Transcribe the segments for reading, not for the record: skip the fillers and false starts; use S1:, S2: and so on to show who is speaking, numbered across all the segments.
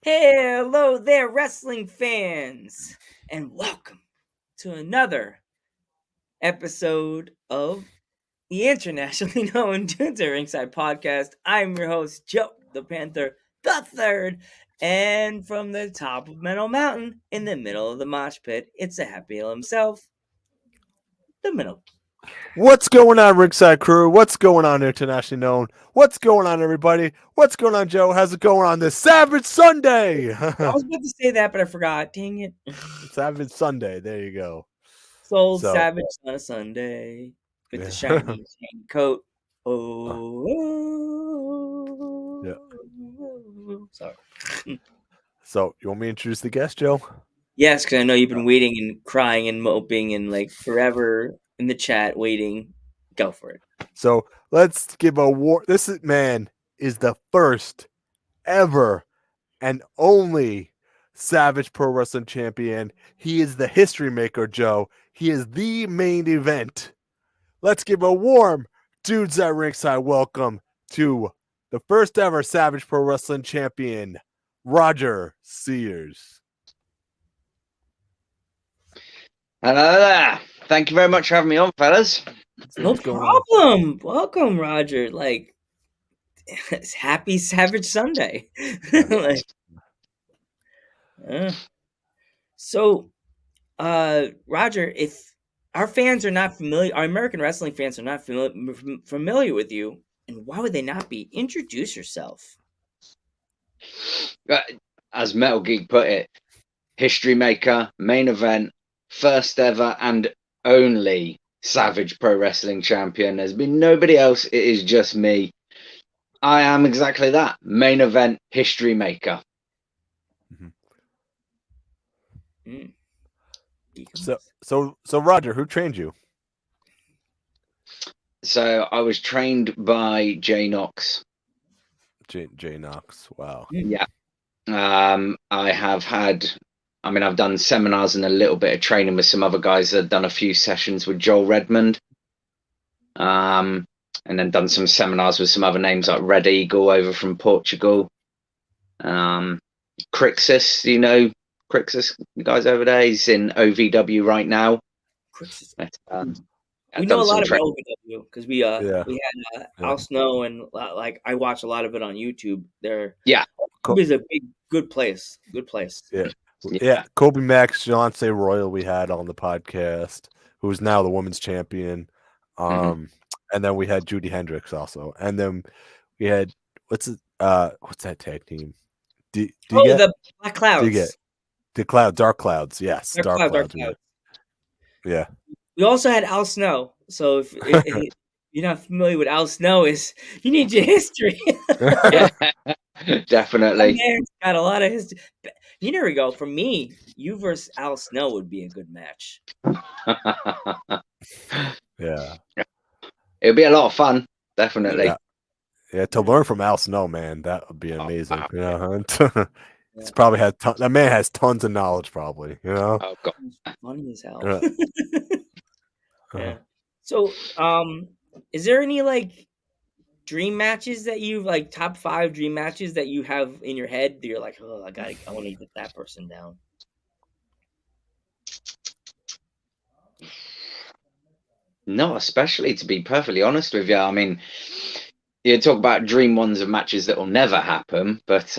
S1: Hello there, wrestling fans, and welcome to another episode of the internationally known Tunes at Ringside podcast. I'm your host, Joe the Panther the Third, and from the top of Meadow Mountain, in the middle of the mosh pit, it's the Happy Hill himself, the Middle.
S2: What's going on, Ringside Crew? What's going on, internationally known? What's going on, everybody? What's going on, Joe? How's it going on this Savage Sunday?
S1: I was about to say that, but I forgot. Dang it.
S2: Savage Sunday. There you go.
S1: Sold Savage on a Sunday with the shiny coat. Oh.
S2: Yeah.
S1: Sorry.
S2: So, you want me to introduce the guest, Joe?
S1: Yes, because I know you've been waiting and crying and moping and like forever in the chat waiting. Go for it.
S2: So, let's give a war. This man is the first ever and only Savage Pro Wrestling Champion. He is the history maker, Joe. He is the main event. Let's give a warm Dudes at Ringside welcome to the first ever Savage Pro Wrestling Champion, Roger Sears.
S3: Hello there. Thank you very much for having me on, fellas.
S1: No problem. Welcome, Roger. Like, it's happy Savage Sunday. So, Roger, if our fans are not familiar, our American wrestling fans are not familiar with you, and why would they not be? Introduce yourself.
S3: As Metal Geek put it, history maker, main event, first ever and only Savage Pro Wrestling Champion. There's been nobody else. It is just me. I am exactly that. Main event, history maker.
S2: Mm-hmm. So Roger, who trained you?
S3: So I was trained by Jay Knox.
S2: Jay Knox. Wow.
S3: Yeah. I've done seminars and a little bit of training with some other guys. I've done a few sessions with Joel Redmond. And then done some seminars with some other names like Red Eagle over from Portugal. Crixus, you know, Crixus, the guys over there. He's in OVW right now.
S1: Crixus.
S3: We
S1: know a lot about OVW because we had Al
S2: Yeah.
S1: Snow, and like I watch a lot of it on YouTube.
S2: Cool.
S1: It's a good place. Good place.
S2: Yeah. Kobe Max, Jonce Royal, we had on the podcast, who's now the women's champion. And then we had Judy Hendricks also, and then we had what's that tag team? The
S1: Black Clouds.
S2: Do you get the Dark Clouds? Yes, Dark Clouds. Yeah.
S1: We also had Al Snow. So if you're not familiar with Al Snow, you need your history.
S3: Definitely.
S1: That man's got a lot of history. There we go. For me, you versus Al Snow would be a good match.
S2: Yeah.
S3: It would be a lot of fun. Definitely.
S2: Yeah, to learn from Al Snow, man, that would be amazing. It's probably that man has tons of knowledge, probably. You know.
S3: Oh God.
S1: Funny as hell. Yeah. So, is there any like dream matches that you've like top 5 dream matches that you have in your head that you're like, oh, I want to get that person down?
S3: No, especially to be perfectly honest with you. I mean, you talk about dream ones of matches that will never happen, but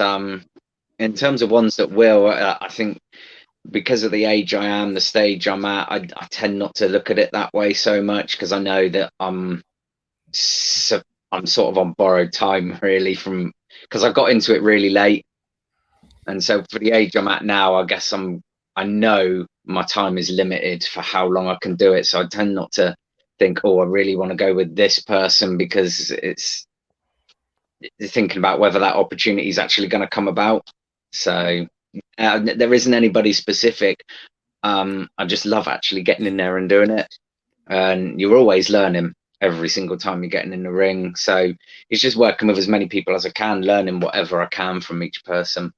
S3: in terms of ones that will, I think because of the age I am, the stage I'm at, I tend not to look at it that way so much because I know that I'm I'm sort of on borrowed time really from because I got into it really late, and so for the age I'm at now, I guess I know my time is limited for how long I can do it. So I tend not to think, oh, I really want to go with this person because it's thinking about whether that opportunity is actually going to come about. So there isn't anybody specific. I just love actually getting in there and doing it. And you're always learning every single time you're getting in the ring. So it's just working with as many people as I can, learning whatever I can from each person.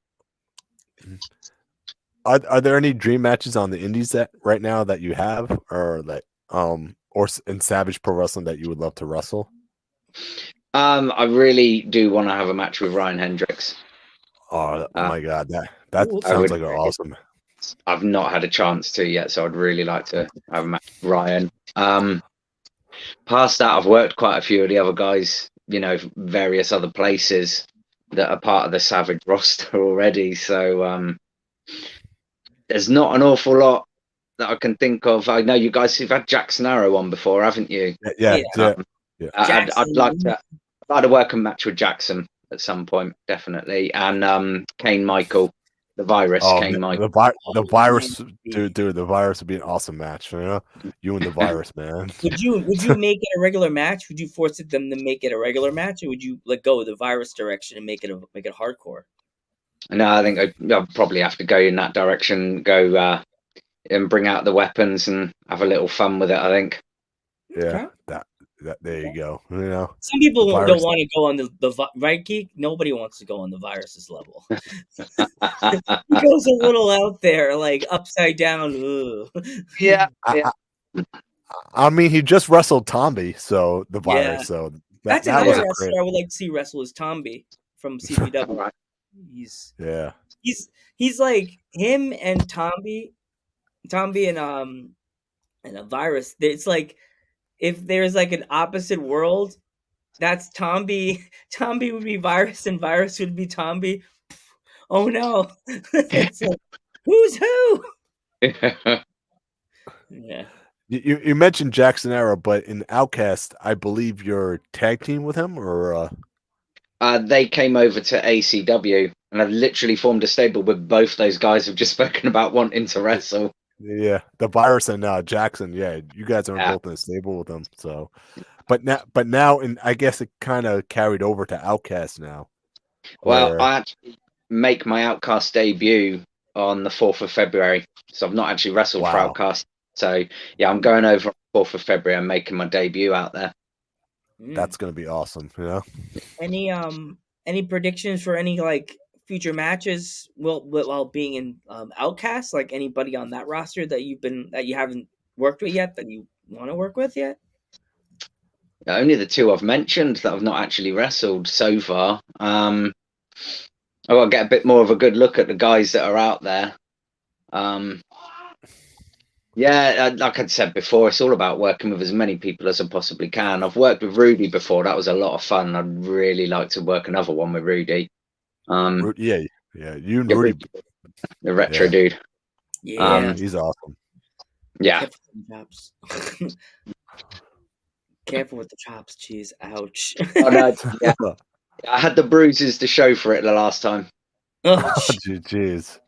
S2: Are there any dream matches on the indies that right now that you have, or that or in Savage Pro Wrestling that you would love to wrestle?
S3: I really do want to have a match with Ryan Hendricks.
S2: Oh my god, that
S1: Ooh,
S2: sounds like an awesome.
S3: I've not had a chance to yet, so I'd really like to have a match with Ryan. Past that, I've worked quite a few of the other guys, you know, various other places that are part of the Savage roster already. So there's not an awful lot that I can think of. I know you guys have had Jackson Arrow on before, haven't you?
S2: Yeah.
S3: I'd like to work a match with Jackson at some point, definitely. And Kane Michael, the virus,
S2: Oh,
S3: Kane
S2: man,
S3: Michael.
S2: the virus, dude, the virus would be an awesome match. You know, you and the virus, man.
S1: Would you make it a regular match? Would you force them to make it a regular match, or would you let go of the virus direction and make it hardcore?
S3: No, I think I'll probably have to go in that direction, go and bring out the weapons and have a little fun with it, I think.
S2: Yeah, that there you go. You know,
S1: some people
S2: the
S1: don't
S2: virus-
S1: want to go on the right, Geek. Nobody wants to go on the virus's level. He goes a little out there, like upside down. Ugh.
S3: Yeah,
S2: I mean, he just wrestled Tomby, so the
S1: Yeah.
S2: virus. So
S1: That's
S2: that
S1: another
S2: was a
S1: wrestler
S2: great.
S1: I would like to see wrestle is Tomby from CPW.
S3: Right.
S2: Yeah,
S1: He's like him and Tomby and a virus. It's like if there's like an opposite world, that's Tomby. Tomby would be virus, and virus would be Tomby. Oh no! It's like, who's who? Yeah.
S2: you mentioned Jackson Arrow, but in Outcast, I believe you're tag team with him, or
S3: They came over to ACW, and I've literally formed a stable with both those guys who've just spoken about wanting to wrestle.
S2: yeah, the virus and Jackson. Yeah, you guys are both in a stable with them. So, but now, and I guess it kind of carried over to Outcast now.
S3: Well, I actually make my Outcast debut on the 4th of February, so I've not actually wrestled for Outcast. So yeah, I'm going over on the 4th of February and making my debut out there.
S2: That's gonna be awesome. You know,
S1: any predictions for any like future matches while being in Outcast? Like anybody on that roster that you haven't worked with yet that you want to work with yet?
S3: Only the two I've mentioned that I've not actually wrestled so far. I want to get a bit more of a good look at the guys that are out there. Yeah, like I'd said before, it's all about working with as many people as I possibly can. I've worked with Rudy before; that was a lot of fun. I'd really like to work another one with Rudy.
S2: yeah, you and Rudy,
S3: the retro dude.
S1: Yeah,
S2: he's awesome.
S3: Yeah.
S1: Careful with the chops, cheese. Ouch.
S3: Oh, no, yeah. I had the bruises to show for it the last time.
S1: Oh,
S2: jeez.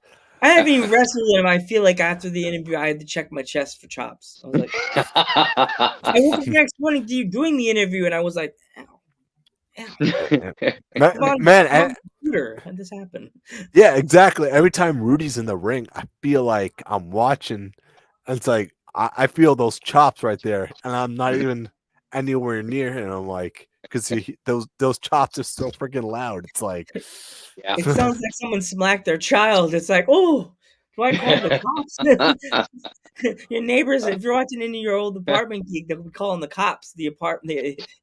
S1: I haven't even wrestled him. I feel like after the interview, I had to check my chest for chops. I was like, I woke up next morning to you doing the interview, and I was like, ow.
S2: Man,
S1: how'd this happen?
S2: Yeah, exactly. Every time Rudy's in the ring, I feel like I'm watching. And it's like I feel those chops right there, and I'm not even anywhere near him. I'm like, because those chops are so freaking loud. It's like,
S3: yeah.
S1: It sounds like someone smacked their child. It's like, oh, do I call the cops? Your neighbors, if you're watching into your old apartment geek, they'll be calling the cops. Your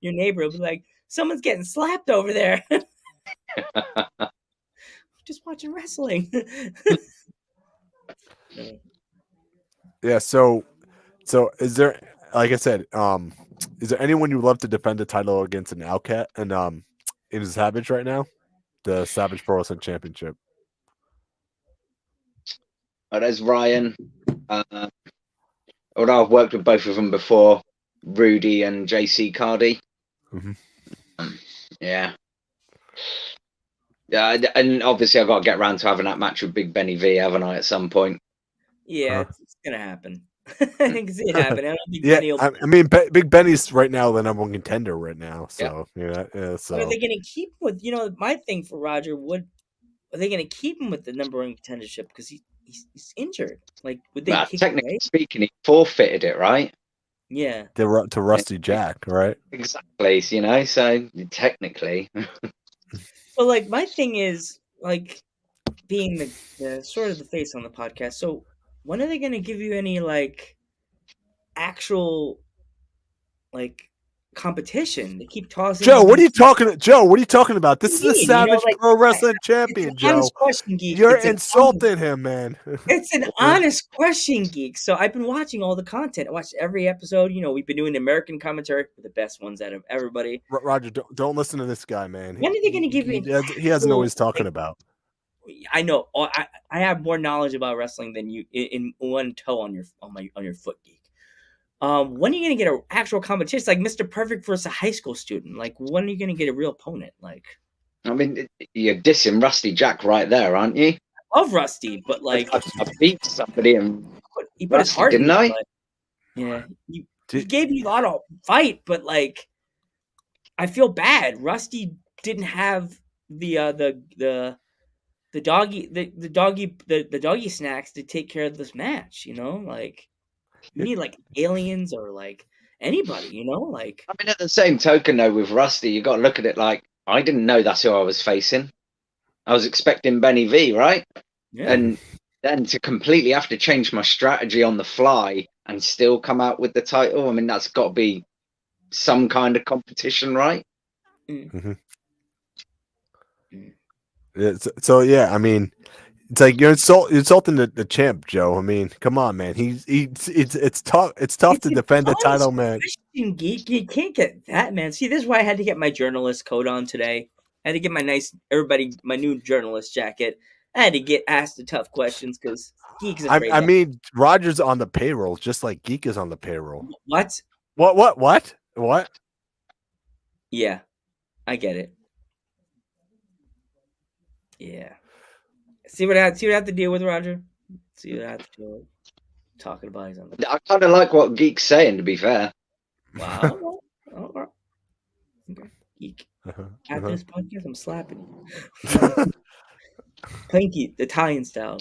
S1: neighbor will be like, someone's getting slapped over there. Just watching wrestling.
S2: Yeah. So is there, like I said, is there anyone you would love to defend the title against an Outcast and in Savage right now, the Savage Pro Wrestling Championship?
S3: Oh, there's Ryan. Although I've worked with both of them before, Rudy and JC Cardi.
S2: Mm-hmm.
S3: Yeah. Yeah, and obviously I've got to get around to having that match with Big Benny V, haven't I, at some point?
S1: Yeah, it's gonna happen. I can see it happen. I don't think
S2: Yeah,
S1: Benny will.
S2: I mean, Big Benny's right now the number one contender right now.
S3: Yeah.
S2: So yeah.
S1: But
S2: So
S1: are they gonna keep him with? My thing for Roger would. Are they gonna keep him with the number one contendership because he's injured? Like, would they
S3: Well,
S1: take it
S3: technically
S1: away?
S3: speaking, he forfeited it, right?
S1: Yeah.
S2: to Rusty Jack, right?
S3: Exactly. So technically,
S1: But like, my thing is like being the sort of the face on the podcast. So when are they gonna give you any like actual like competition? They keep tossing
S2: Joe,
S1: him
S2: what
S1: in.
S2: are you talking? Joe, what are you talking about? This is the Savage
S1: Like
S2: Pro Wrestling
S1: it's an
S2: Champion, Joe.
S1: honest question, geek.
S2: You're insulting him, man.
S1: It's an honest question, geek. So I've been watching all the content. I watched every episode. We've been doing American commentary, the best ones out of everybody.
S2: Roger, don't listen to this guy, man.
S1: When are they going to give you an
S2: He doesn't know what
S1: actual,
S2: he's talking
S1: like,
S2: about.
S1: I know I have more knowledge about wrestling than you in one toe on your foot, geek. When are you going to get an actual competition? It's like Mr. Perfect versus a high school student. Like, when are you going to get a real opponent? Like,
S3: I mean, you're dissing Rusty Jack right there, aren't you?
S1: I love Rusty, but like,
S3: I beat somebody and
S1: he put his
S3: Rusty,
S1: heart
S3: didn't
S1: into
S3: I?
S1: it. Yeah, he gave you a lot of fight, but like, I feel bad. Rusty didn't have the doggy the doggy snacks to take care of this match. Like you need like aliens or like anybody. Like
S3: I mean, at the same token, though, with Rusty, you got to look at it like I didn't know that's who I was facing. I was expecting Benny V, right?
S1: yeah.
S3: And then to completely have to change my strategy on the fly and still come out with the title. I mean, that's got to be some kind of competition, right?
S2: Mm-hmm.
S1: Mm.
S2: So yeah, I mean, it's like you're insulting the champ, Joe. I mean, come on, man. It's tough. It's tough to
S1: It's an
S2: defend the
S1: honest
S2: title, man.
S1: question, geek. You can't get that, man. See, this is why I had to get my journalist coat on today. I had to get my new journalist jacket. I had to get asked the tough questions because geek's afraid.
S2: I mean, Roger's on the payroll, just like Geek is on the payroll.
S1: What?
S2: What?
S1: Yeah, I get it. Yeah. See what I have to deal with, Roger. See what I have to deal with. Talking about his on the.
S3: I kind of like what Geek's saying, to be fair.
S1: Wow. Okay. Geek. After this podcast, I'm slapping you. Planky, the Italian style.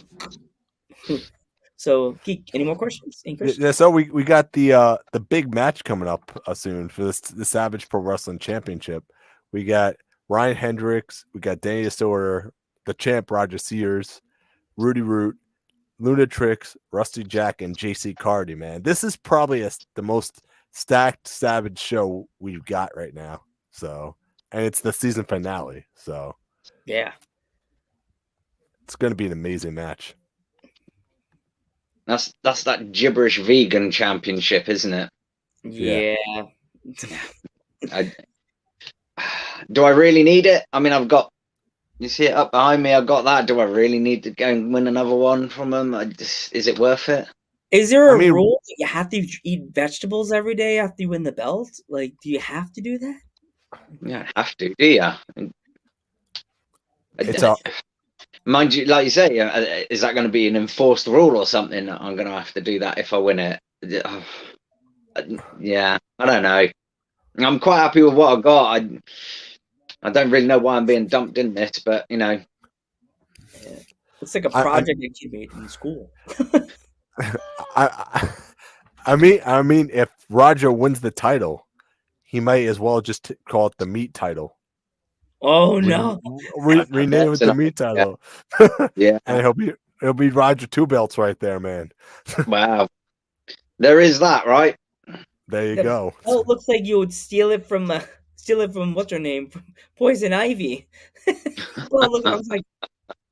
S1: So, Geek, any more questions? Any questions?
S2: Yeah, so we got the big match coming up soon for the Savage Pro Wrestling Championship. We got Ryan Hendricks, we got Danny Disorder, the champ Roger Sears, Rudy Root, Lunatrix, Rusty Jack, and JC Cardi. Man, this is probably the most stacked Savage show we've got right now. So, and it's the season finale. So,
S1: yeah,
S3: it's going to be an amazing match. That's that gibberish vegan championship, isn't it?
S1: Yeah.
S3: Do I really need it? I mean, I've got. You see it up behind me. I've got that. Do I really need to go and win another one from them? Is it worth it?
S1: Is there a rule that you have to eat vegetables every day after you win the belt? Like, do you have to do that?
S3: Yeah, have to, do you? Mind you, like you say, is that going to be an enforced rule or something? I'm going to have to do that if I win it. Yeah, I don't know. I'm quite happy with what I got. I don't really know why I'm being dumped in this, but
S1: Yeah. It's like a project that you made in school.
S2: I mean, if Roger wins the title, he might as well just call it the meat title.
S1: Oh no!
S2: Rename it the meat title.
S3: Yeah,
S2: and he'll be Roger two belts right there, man.
S3: Wow, there is that, right?
S2: There you go.
S1: Oh, it looks like you would steal it from what's her name, from Poison Ivy. Well, look, I was like,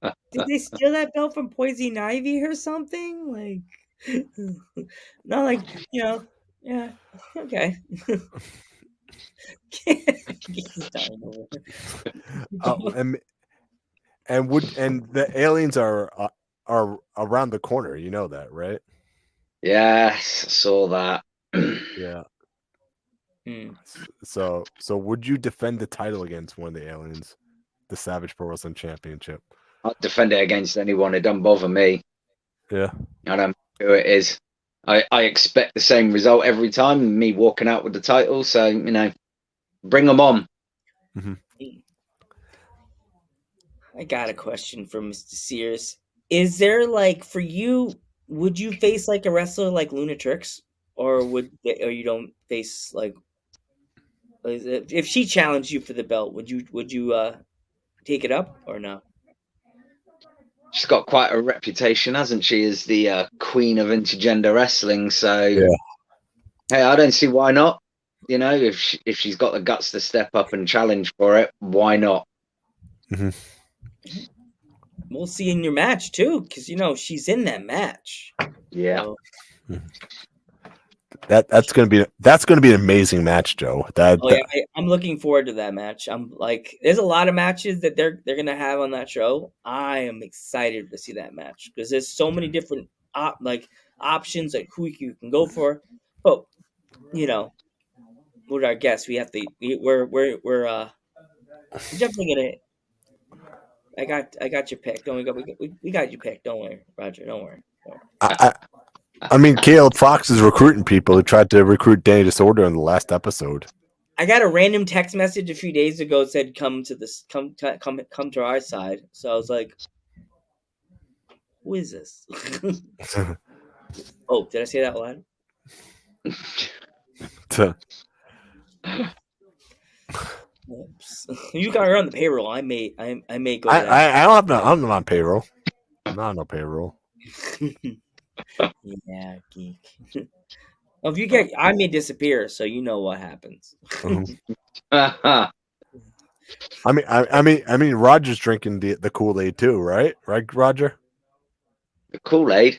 S1: did they steal that belt from Poison Ivy or something? Like, not like yeah, okay.
S2: And the aliens are around the corner. You know that, right?
S3: Yes, I saw that.
S2: Yeah.
S1: Mm.
S2: So would you defend the title against one of the aliens, the Savage Pro Wrestling Championship?
S3: I'll defend it against anyone. It doesn't bother me.
S2: Yeah.
S3: I don't know who it is. I expect the same result every time. Me walking out with the title. So bring them on.
S2: Mm-hmm.
S1: I got a question for Mr. Sears. Is there like for you? Would you face like a wrestler like Lunatrix, or or you don't face like if she challenged you for the belt? Would you take it up or no?
S3: She's got quite a reputation, hasn't she, as the queen of intergender wrestling? So
S2: Yeah.
S3: hey, I don't see why not. If she's got the guts to step up and challenge for it, why not?
S2: Mm-hmm.
S1: We'll see in your match too, because she's in that match.
S3: Yeah.
S1: So,
S2: That's gonna be an amazing match, Joe.
S1: oh yeah, I'm looking forward to that match. I'm like, there's a lot of matches that they're gonna have on that show. I am excited to see that match because there's so many different options like who you can go for. But with our guests, we have to. We're definitely gonna. I got your pick. Don't we got you picked. Don't worry, Roger. Don't worry.
S2: I mean, Caleb Fox is recruiting people who tried to recruit Danny Disorder in the last episode.
S1: I got a random text message a few days ago that said come to our side. So I was like, who is this? Oh, did I say that loud? Oops. You got her on the payroll. I may go to that.
S2: I'm not on payroll. I'm not on no payroll.
S1: Yeah, geek. Well, if you get, I may disappear, so you know what happens.
S2: I mean, Roger's drinking the Kool-Aid too, right? Right, Roger?
S3: The Kool-Aid?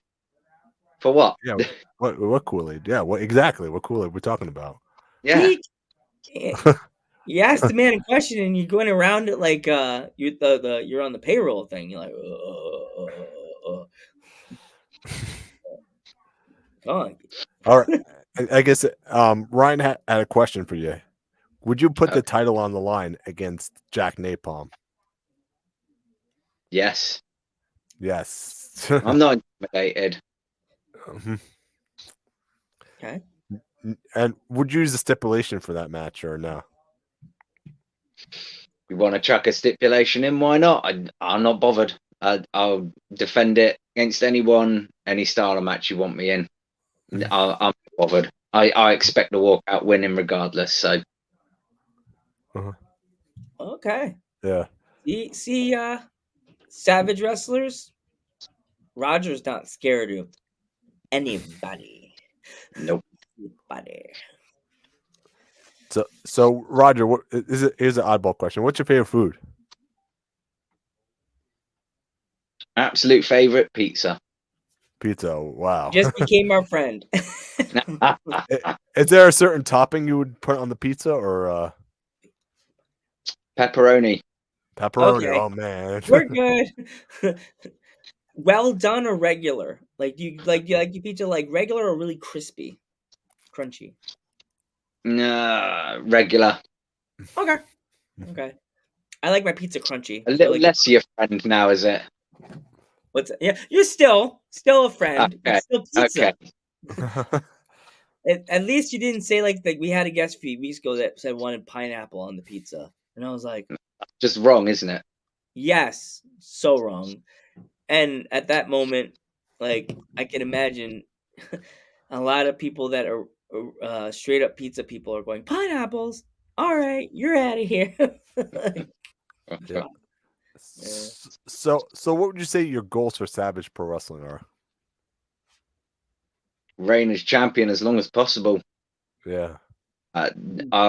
S3: For what?
S2: Yeah. What Kool-Aid? Yeah. What exactly? What Kool-Aid we're talking about?
S3: Yeah.
S1: Geek. You asked the man a question, and you're going around it like you're on the payroll thing. You're like, come on.
S2: All right. I guess Ryan had a question for you. Would you put the title on the line against Jack Napalm?
S3: Yes.
S2: Yes.
S3: I'm not intimidated.
S1: Okay.
S2: And would you use a stipulation for that match or no?
S3: You want to chuck a stipulation in? Why not? I'm not bothered. I'll defend it against anyone, any style of match you want me in. I'm not bothered. I expect to walk out winning regardless. So.
S1: Okay.
S2: Yeah.
S1: See, Savage wrestlers. Roger's not scared of anybody.
S3: Nope.
S1: Anybody.
S2: So Roger, what is it? Here's an oddball question. What's your favorite food?
S3: Absolute favorite pizza.
S2: Pizza. Wow.
S1: Just became our friend.
S2: Is there a certain topping you would put on the pizza or
S3: Pepperoni.
S2: pepperoni?
S1: Okay.
S2: Oh man.
S1: We're good. Well done or regular? Like you like your pizza like regular or really crispy, crunchy?
S3: Nah, regular.
S1: Okay. Okay. I like my pizza crunchy.
S3: A
S1: So I
S3: little
S1: like
S3: less your friend now, is it?
S1: yeah, you're still a friend.
S3: Okay.
S1: It's still pizza.
S3: Okay.
S1: At least you didn't say like we had a guest a few weeks ago that said wanted pineapple on the pizza, and I was like,
S3: Just wrong, isn't it?
S1: yes, so wrong. And at that moment, like I can imagine a lot of people that are straight up pizza people are going pineapples. All right, you're out of here. Like,
S2: Yeah.
S1: yeah.
S2: So what would you say your goals for Savage Pro Wrestling are?
S3: Reign as champion as long as possible.
S2: Yeah.
S3: I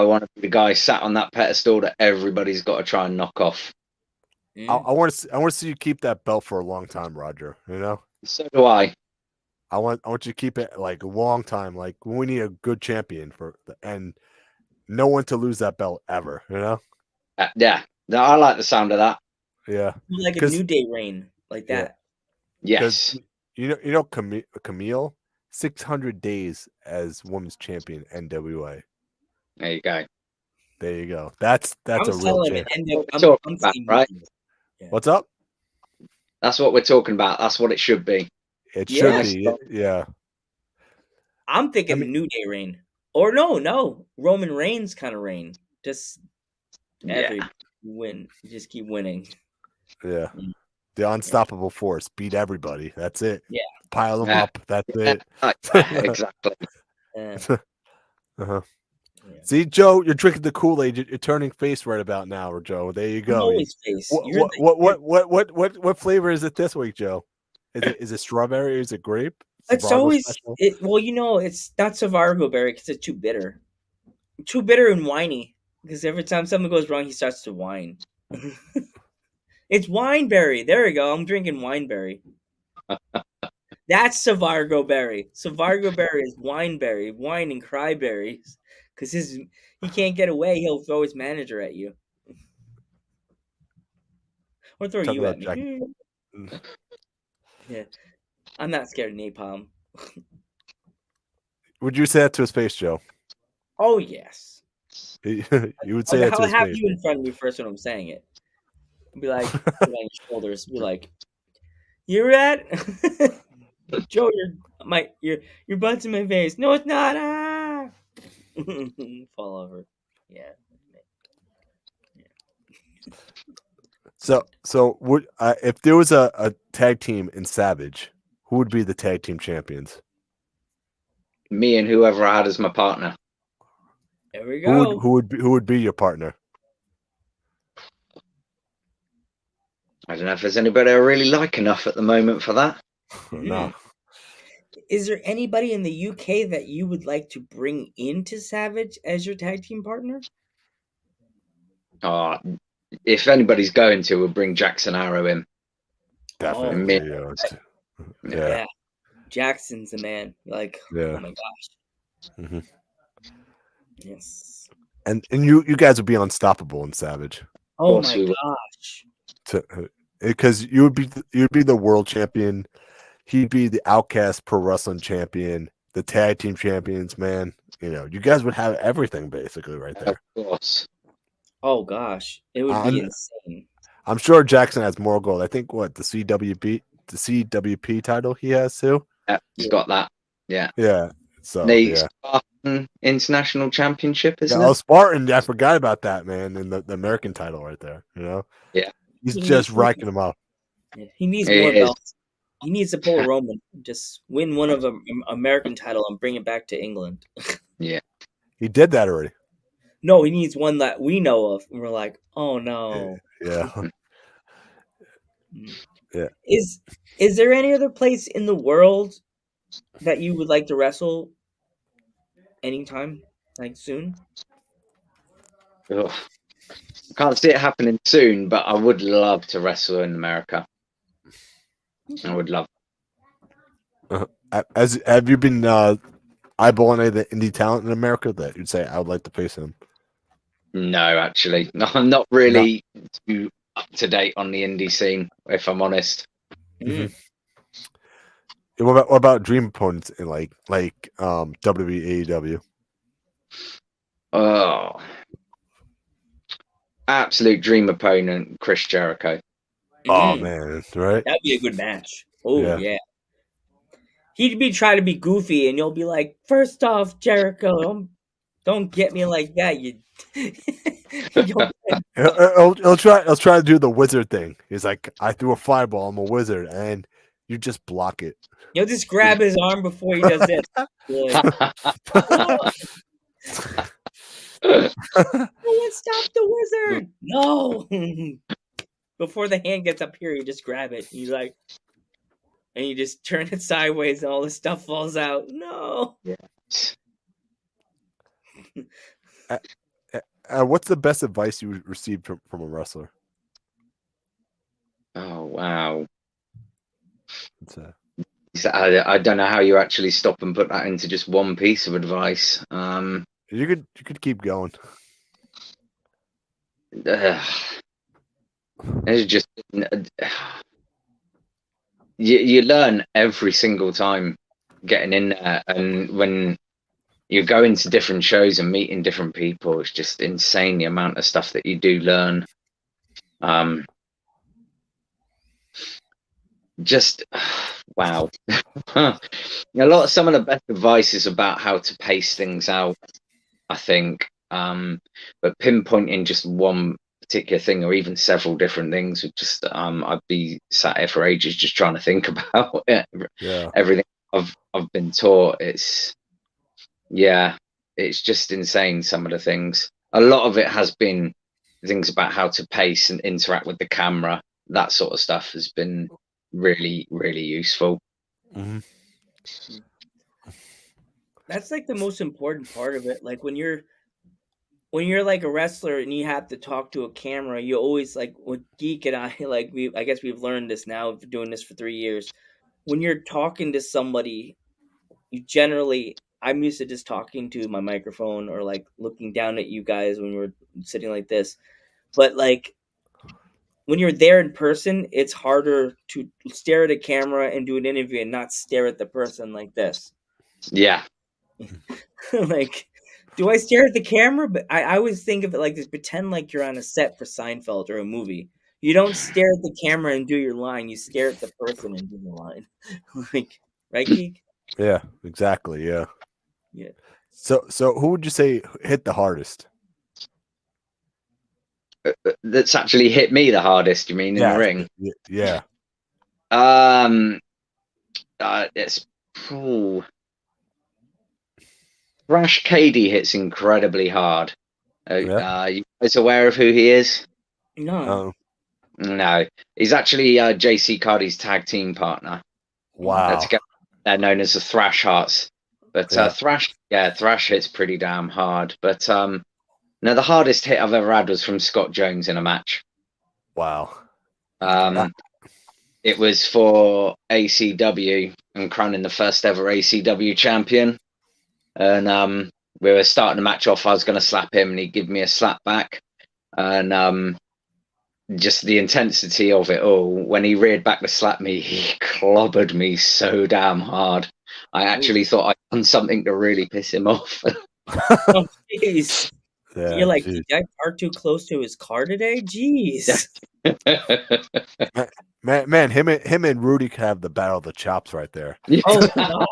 S3: want to be the guy sat on that pedestal that everybody's got to try and knock off.
S2: I want to see you keep that belt for a long time, Roger. You know.
S3: So do I.
S2: I want you to keep it like a long time. Like we need a good champion and no one to lose that belt ever. You know.
S3: Yeah, I like the sound of that.
S2: Yeah.
S1: Like a New Day reign, like that.
S3: Yes.
S2: Camille 600 days as women's champion NWA.
S3: There you go.
S2: There you go. That's
S1: I
S2: a
S1: was
S2: real
S1: telling him,
S2: champ.
S1: and
S3: What we're
S1: I'm
S3: talking about,
S1: saying
S3: right?
S1: Yeah.
S2: What's up?
S3: That's what we're talking about. That's what it should be.
S2: It
S1: Yeah.
S2: should
S3: Nice
S2: be.
S3: stuff.
S2: Yeah.
S1: I'm thinking
S2: I mean-
S1: New Day reign, or no, Roman Reigns kind of reign. Just every
S3: Yeah.
S1: win, just keep winning.
S2: Yeah.
S1: Mm.
S2: The unstoppable force. Beat everybody. That's it.
S1: Yeah.
S2: Pile them
S3: Yeah.
S2: up. That's
S3: Yeah,
S2: it.
S3: exactly.
S1: Yeah.
S2: Uh-huh.
S1: Yeah.
S2: See, Joe, you're drinking the Kool-Aid. You're turning face right about now, or Joe. There you
S1: I'm
S2: go.
S1: always face.
S2: What flavor is it this week, Joe? Is it strawberry? Is it grape?
S1: It's
S2: Vargo
S1: always
S2: special?
S1: well, it's not Savargo berry because it's too bitter and whiny. Because every time something goes wrong, he starts to whine. It's wineberry. There we go. I'm drinking wineberry. That's Savargo berry. Savargo berry is wineberry, wine and cryberries. Because he can't get away. He'll throw his manager at you, or throw
S2: Talk
S1: you
S2: about
S1: at me.
S2: Jack.
S1: Yeah, I'm not scared of napalm.
S2: Would you say that to his face, Joe?
S1: Oh yes.
S2: You would say that to
S1: I'll
S2: his
S1: have
S2: face.
S1: you in front of me first when I'm saying it. Be like, put it on your shoulders. Be like, you're at Joe. Your butt's in my face. No, it's not. Ah! Fall over. Yeah.
S2: So would if there was a tag team in Savage, who would be the tag team champions?
S3: Me and whoever I had as my partner.
S1: There we go.
S2: Who would be your partner?
S3: I don't know if there's anybody I really like enough at the moment for that.
S2: No.
S1: Is there anybody in the UK that you would like to bring into Savage as your tag team partner?
S3: If anybody's going to, we'll bring Jackson Arrow in.
S2: Definitely.
S1: Oh,
S2: Yeah.
S1: Jackson's the man. Like,
S2: Yeah.
S1: oh my gosh.
S2: Mhm.
S1: Yes.
S2: And you guys would be unstoppable in Savage.
S1: Oh
S3: course
S1: my
S3: we would.
S1: gosh.
S2: Because you'd be the world champion. He'd be the Outcast Pro Wrestling champion, the tag team champions, man. You guys would have everything basically right there.
S3: Of course.
S1: Oh gosh. It would be insane.
S2: I'm sure Jackson has more gold. I think the CWP title he has too.
S3: Yeah, he's got that. Yeah.
S2: Yeah. So
S3: The Spartan International Championship, isn't
S2: Oh,
S3: it?
S2: Spartan! I forgot about that, man. And the American title right there.
S3: Yeah.
S2: He's
S1: He
S2: just
S1: needs-
S2: racking them up.
S1: He needs
S3: He
S1: more
S3: is.
S1: belts. He needs to pull a Roman. Just win one of them American title and bring it back to England.
S2: He did that already.
S1: No, he needs one that we know of. And we're like, oh no.
S2: Yeah. Yeah.
S1: Is there any other place in the world that you would like to wrestle anytime, like soon?
S3: Ugh. Can't see it happening soon, but I would love to wrestle in America. I would love.
S2: Have you been eyeballing any of the indie talent in America that you'd say I would like to face him?
S3: No, actually, no, I'm not really too up to date on the indie scene, if I'm honest.
S1: Mm.
S2: What about dream opponents in like WWE, AEW?
S3: Oh, absolute dream opponent, Chris Jericho.
S2: Oh man, right?
S1: That'd be a good match. Oh
S2: Yeah.
S1: yeah. He'd be trying to be goofy, and you'll be like, first off, Jericho, don't get me like that. You don't-
S2: He'll try to do the wizard thing. He's like, I threw a fireball. I'm a wizard, and you just block it.
S1: You'll just grab his arm before he does this. You're like, no one stop the wizard. No. Before the hand gets up here, you just grab it. You like, and you just turn it sideways, and all the stuff falls out. No.
S2: What's the best advice you received from a wrestler?
S3: Oh wow!
S2: It's,
S3: I don't know how you actually stop and put that into just one piece of advice.
S2: you could keep going.
S3: It's just you learn every single time getting in there, and when you go into different shows and meeting different people. It's just insane the amount of stuff that you do learn. Just wow. Some of the best advice is about how to pace things out, I think. But pinpointing just one particular thing or even several different things would just I'd be sat here for ages just trying to think about it.
S2: Yeah.
S3: Everything I've been taught. It's just insane, some of the things. A lot of it has been things about how to pace and interact with the camera. That sort of stuff has been really, really useful.
S2: Mhm.
S1: That's like the most important part of it. Like when you're like a wrestler and you have to talk to a camera, you always like with Geek and I like I guess we've learned this now doing this for 3 years. When you're talking to somebody, you generally I'm used to just talking to my microphone or like looking down at you guys when we're sitting like this. But like when you're there in person, it's harder to stare at a camera and do an interview and not stare at the person like this.
S3: Yeah.
S1: Like, do I stare at the camera? But I always think of it like this: pretend like you're on a set for Seinfeld or a movie. You don't stare at the camera and do your line. You stare at the person and do the line. Like, right, Geek?
S2: Yeah, exactly. Yeah.
S1: Yeah.
S2: So who would you say hit the hardest?
S3: That's actually hit me the hardest, you mean, in the
S2: Yeah.
S3: ring?
S2: Yeah.
S3: It's Thrash Cady hits incredibly hard.
S2: Yeah.
S3: You guys aware of who he is?
S1: No.
S3: No, he's actually JC Cardi's tag team partner.
S2: Wow.
S3: They're known as the Thrash Hearts. But
S2: Yeah.
S3: Thrash hits pretty damn hard. But no, the hardest hit I've ever had was from Scott Jones in a match.
S2: Wow.
S3: It was for ACW and crowning the first ever ACW champion. And we were starting the match off. I was going to slap him, and he'd give me a slap back. And just the intensity of it all. When he reared back to slap me, he clobbered me so damn hard. I actually thought I'd done something to really piss him off.
S1: Oh, jeez.
S2: Yeah,
S1: You're like,
S2: geez.
S1: did I park too close to his car today? Jeez.
S2: Man, him and Rudy could have the battle of the chops right there.
S1: Oh, God.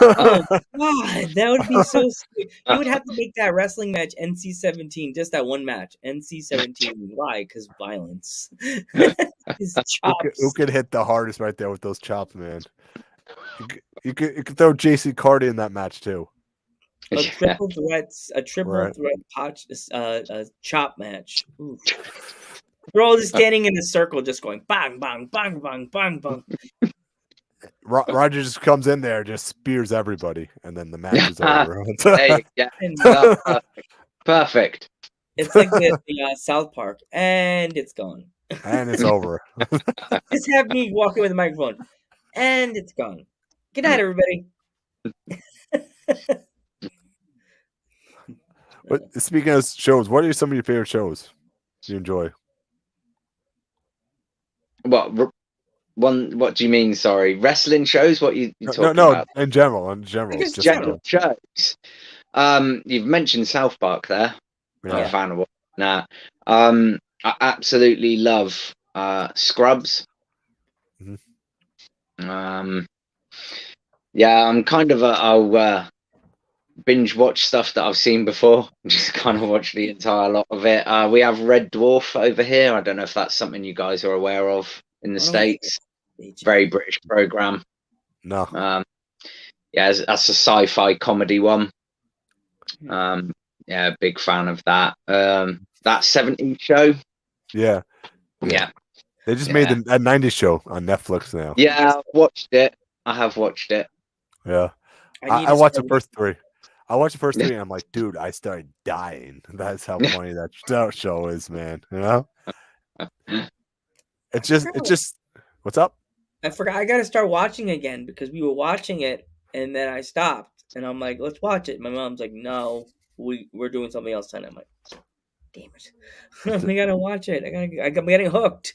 S1: Oh, God. That would be so sweet. You would have to make that wrestling match NC-17, just that one match. NC-17. Why? Because violence. His chops.
S2: Who could hit the hardest right there with those chops, man? You could throw JC Cardi in that match too.
S1: A triple threat chop match. Oof. We're all just standing in a circle, just going bang, bang, bang, bang, bang, bang.
S2: Roger just comes in there, just spears everybody, and then the match is over.
S3: Perfect.
S1: It's like the South Park, and it's gone.
S2: And it's over.
S1: Just have me walking with a microphone, and it's gone. Good night, everybody.
S2: But speaking of shows, what are some of your favorite shows you enjoy?
S3: What do you mean? Sorry, wrestling shows? What you talking about?
S2: In general.
S1: Just
S3: general shows. You've mentioned South Park there.
S2: Yeah.
S3: I'm a fan of that. I absolutely love Scrubs.
S2: Mm-hmm.
S3: I'm kind of I'll binge watch stuff that I've seen before. Just kind of watch the entire lot of it. We have Red Dwarf over here. I don't know if that's something you guys are aware of in the States. Very British program.
S2: No.
S3: That's a sci-fi comedy one. Big fan of that. That 70s show.
S2: Yeah. They just made that 90s show on Netflix now.
S3: Yeah, I've watched it. I have watched it.
S2: Yeah. I watched the first three. And I'm like, dude, I started dying. That's how funny that show is, man. You know? It's just what's up?
S1: I forgot. I got to start watching again because we were watching it and then I stopped and I'm like, let's watch it. My mom's like, no, we're doing something else tonight. I'm like, damn it. I got to watch it. I'm getting hooked.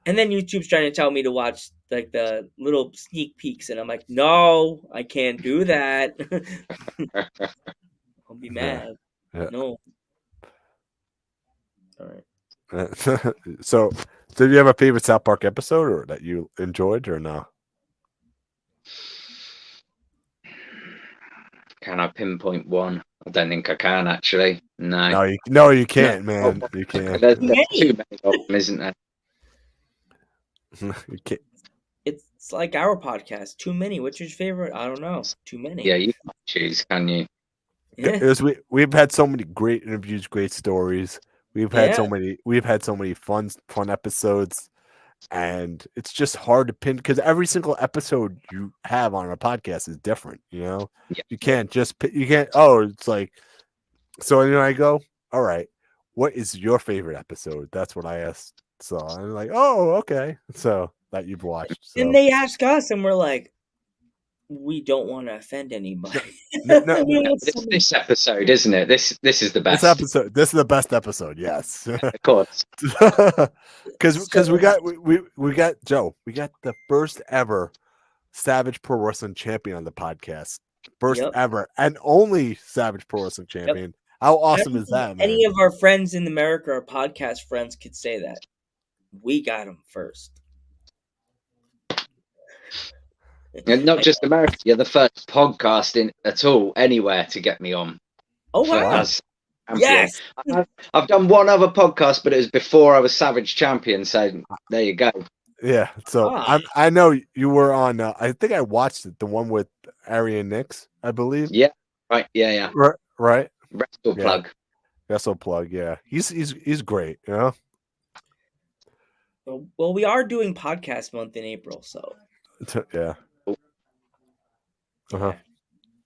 S1: And then YouTube's trying to tell me to watch like the little sneak peeks, and I'm like, no, I can't do that. I'll be
S2: Yeah.
S1: mad.
S2: Yeah.
S1: No. All right.
S2: So, did you have a favorite South Park episode or that you enjoyed or no?
S3: Can I pinpoint one? I don't think I can actually. No.
S2: No, you
S1: No.
S2: can't, man. You can't.
S3: There's
S1: Too
S3: too
S1: many.
S3: many of them, isn't there?
S2: You can't.
S1: It's like our podcast. Too many. What's your favorite? I don't know. Too many.
S3: Yeah, you can't choose, can you?
S1: Yeah.
S2: Because we've had so many great interviews, great stories. We've had
S1: Yeah.
S2: so many fun episodes, and it's just hard to pin because every single episode you have on a podcast is different. You know,
S3: Yeah.
S2: you can't just you can't. Oh, it's like so. I go, all right. What is your favorite episode? That's what I asked. So I'm like, oh, okay. So that you've watched.
S1: And
S2: So
S1: they ask us, and we're like, we don't want to offend anybody.
S2: no, no,
S1: We want
S3: This,
S1: somebody-
S3: this episode, isn't it? This is the
S2: this
S3: best.
S2: this is the best episode. Yes.
S3: Of course.
S2: Because we got Joe, we got the first ever Savage Pro Wrestling champion on the podcast, first
S1: Yep.
S2: ever and only Savage Pro Wrestling champion. How
S1: I
S2: awesome
S1: don't
S2: is
S1: think
S2: that, man?
S1: any of our friends in America, our podcast friends, could say that. We got them first.
S3: And not just America. You're the first podcast in at all anywhere to get me on.
S1: Oh
S3: for-
S1: wow!
S3: as champion.
S1: Yes.
S3: I've done one other podcast, but it was before I was Savage champion. So there you go.
S2: Yeah. So
S1: Ah.
S2: I know you were on. I think I watched it, the one with Arian Nix, I believe.
S3: Yeah. Right. Yeah.
S2: Right.
S3: Wrestle
S2: Yeah.
S3: plug.
S2: Wrestle plug. Yeah. He's great. You know.
S1: Well, we are doing podcast month in April, so
S2: Yeah.
S1: yeah.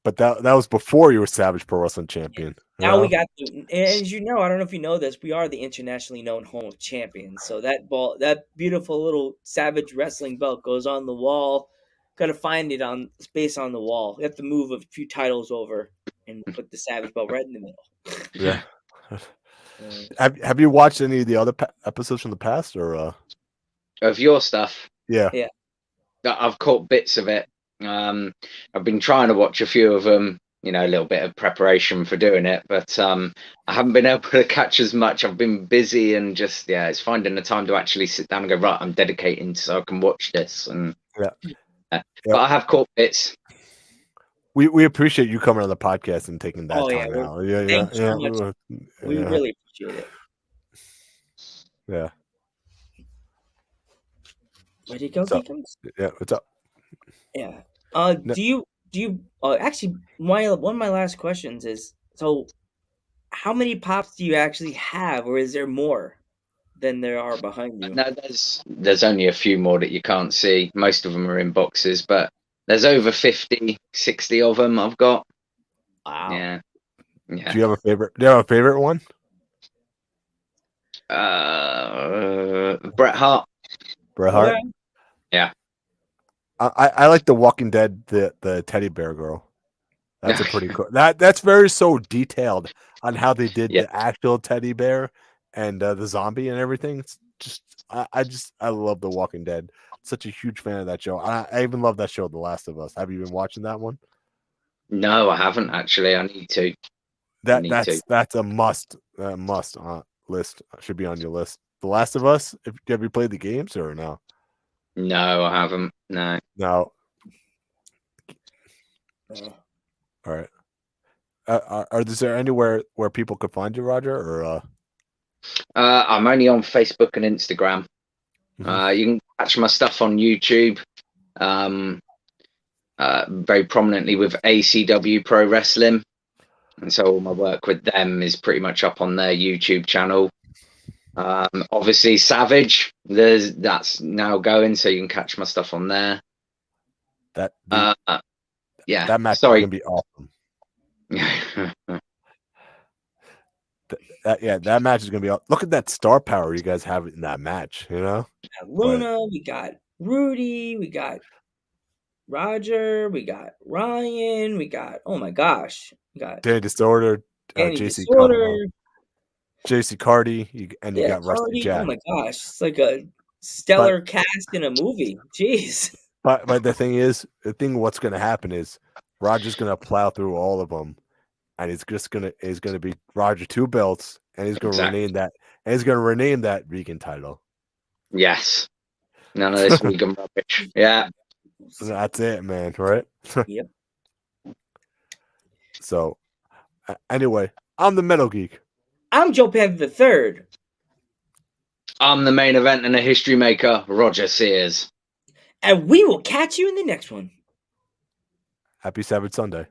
S2: But that was before you were Savage Pro Wrestling champion.
S1: Now we
S2: know?
S1: got, and as you know, I don't know if you know this, we are the internationally known home of champions. So that beautiful little Savage wrestling belt goes on the wall. Got to find it on space on the wall. You have to move a few titles over and put the Savage belt right in the middle.
S2: Yeah.
S1: Uh,
S2: Have you watched any of the other episodes from the past or
S3: Of your stuff,
S2: yeah.
S3: I've caught bits of it. I've been trying to watch a few of them. You know, a little bit of preparation for doing it, but I haven't been able to catch as much. I've been busy and just it's finding the time to actually sit down and go, right, I'm dedicating so I can watch this. And
S2: Yeah.
S3: but I have caught bits.
S2: We appreciate you coming on the podcast and taking that
S1: Oh, yeah,
S2: time
S1: we're-
S2: out. Yeah,
S1: thanks so
S2: yeah,
S1: much. We
S2: yeah,
S1: really appreciate it.
S2: yeah.
S1: Ready to go,
S2: So-
S1: Deacons?
S2: Yeah, what's up?
S1: Yeah.
S2: No.
S1: Do you actually one of my last questions is, so how many pops do you actually have, or is there more than there are behind you?
S3: No, there's only a few more that you can't see. Most of them are in boxes, but there's over 50, 60 of them I've got.
S1: Wow.
S3: Yeah.
S2: Do you have a favorite? Do you have a favorite one?
S3: Bret Hart.
S2: Bret Hart.
S1: Okay.
S3: Yeah.
S2: I like the Walking Dead, the teddy bear girl. That's a pretty cool. That's very so detailed on how they did
S3: Yeah.
S2: the actual teddy bear and the zombie and everything. It's just I love the Walking Dead. Such a huge fan of that show. I even love that show, The Last of Us. Have you been watching that one?
S3: No, I haven't actually. I need to.
S2: That's a must list. Should be on your list. The Last of Us. Have you played the games or no?
S3: No, I haven't. No.
S2: No.
S1: Uh,
S2: All right. Is there anywhere where people could find you, Roger? Or
S3: I'm only on Facebook and Instagram.
S2: Mhm.
S3: You can catch my stuff on YouTube. Very prominently with ACW Pro Wrestling. And so all my work with them is pretty much up on their YouTube channel. Obviously Savage, that's now going, so you can catch my stuff on there.
S2: that
S3: Yeah.
S2: that match
S3: Sorry.
S2: is gonna be awesome. That match is gonna be. Look at that star power you guys have in that match. You know.
S1: we got Luna, we got Rudy, we got Roger, we got Ryan, we got, oh my gosh, we got
S2: Danny Disorder,
S1: Danny
S2: JC
S1: Disorder,
S2: JC Cardi, and you
S1: yeah,
S2: got Rusty
S1: Cardi.
S2: Jack.
S1: Oh my gosh, it's like a stellar cast in a movie. Jeez.
S2: But the thing what's going to happen is Roger's going to plow through all of them, and he's going to be Roger 2 belts, and he's going to rename that vegan title.
S3: Yes. None of this vegan rubbish. Yeah.
S2: That's it, man. Right?
S1: Yep.
S2: So, anyway, I'm the Metal Geek.
S1: I'm Joe Panther III.
S3: I'm the main event and a history maker, Roger Sears.
S1: And we will catch you in the next one.
S2: Happy Sabbath Sunday.